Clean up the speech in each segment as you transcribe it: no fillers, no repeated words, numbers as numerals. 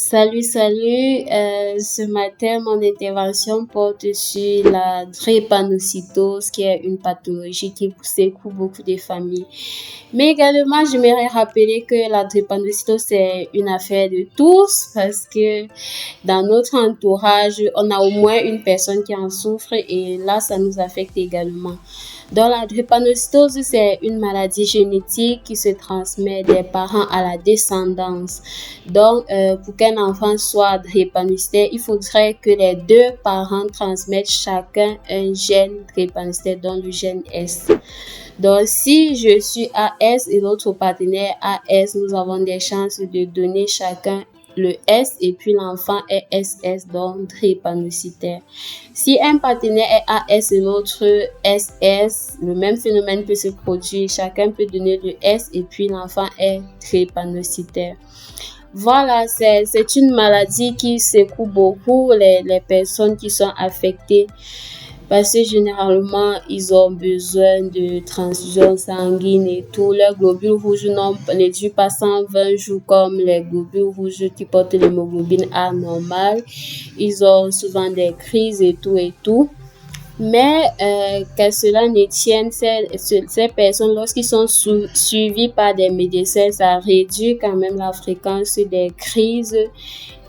Salut. Ce matin, mon intervention porte sur la drépanocytose, qui est une pathologie qui secoue beaucoup de familles. Mais également, j'aimerais rappeler que la drépanocytose, c'est une affaire de tous parce que dans notre entourage, on a au moins une personne qui en souffre et là, ça nous affecte également. Donc, la drépanocytose, c'est une maladie génétique qui se transmet des parents à la descendance. Donc, pour qu'un enfant soit drépanocytaire, il faudrait que les deux parents transmettent chacun un gène drépanocytaire, dont le gène S. Donc, si je suis AS et l'autre partenaire AS, nous avons des chances de donner chacun le S et puis l'enfant est SS, donc drépanocytaire. Si un partenaire est AS et l'autre SS, le même phénomène peut se produire. Chacun peut donner le S et puis l'enfant est drépanocytaire. Voilà, c'est une maladie qui secoue beaucoup les personnes qui sont affectées. Parce que généralement, ils ont besoin de transfusions sanguines et tout. Leurs globules rouges ne durent pas 120 jours comme les globules rouges qui portent l'hémoglobine A normale. Ils ont souvent des crises et tout. Mais qu'à cela ne tienne, ces personnes, lorsqu'ils sont suivis par des médecins, ça réduit quand même la fréquence des crises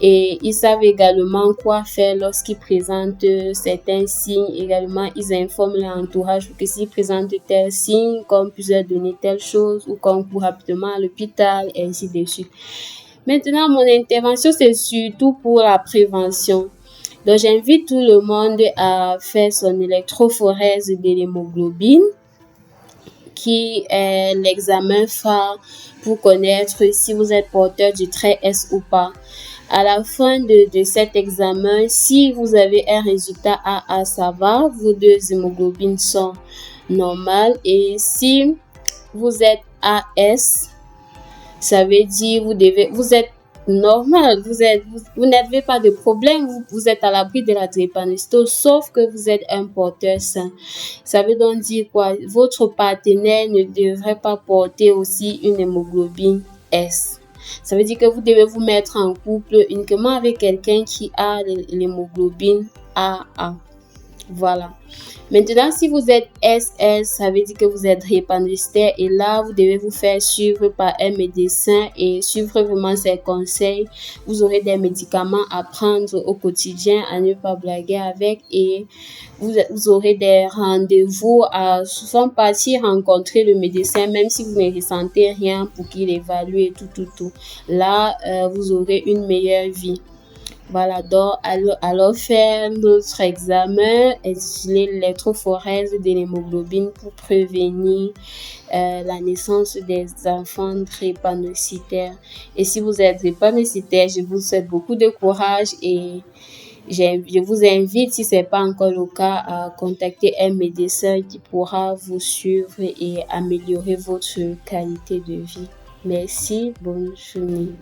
et ils savent également quoi faire lorsqu'ils présentent certains signes. Également, ils informent l'entourage que s'ils présentent tels signes, comme plusieurs donner telle chose ou qu'on court rapidement à l'hôpital, et ainsi de suite. Maintenant, mon intervention, c'est surtout pour la prévention. Donc, j'invite tout le monde à faire son électrophorèse de l'hémoglobine, qui est l'examen phare pour connaître si vous êtes porteur du trait S ou pas. À la fin de cet examen, si vous avez un résultat AA, ça va, vos deux hémoglobines sont normales. Et si vous êtes AS, ça veut dire vous êtes normal, vous n'avez pas de problème, vous êtes à l'abri de la drépanocytose, sauf que vous êtes un porteur sain. Ça veut donc dire quoi? Votre partenaire ne devrait pas porter aussi une hémoglobine S. Ça veut dire que vous devez vous mettre en couple uniquement avec quelqu'un qui a l'hémoglobine AA. Voilà. Maintenant, si vous êtes SS, ça veut dire que vous êtes drépanocytaire et là, vous devez vous faire suivre par un médecin et suivre vraiment ses conseils. Vous aurez des médicaments à prendre au quotidien, à ne pas blaguer avec et vous aurez des rendez-vous à souvent partir rencontrer le médecin, même si vous ne ressentez rien pour qu'il évalue et tout. Là, vous aurez une meilleure vie. Voilà, donc alors faire notre examen, utiliser l'électrophorèse de l'hémoglobine pour prévenir la naissance des enfants drépanocytaires. Et si vous êtes drépanocytaire, je vous souhaite beaucoup de courage et je vous invite, si ce n'est pas encore le cas, à contacter un médecin qui pourra vous suivre et améliorer votre qualité de vie. Merci, bonne journée.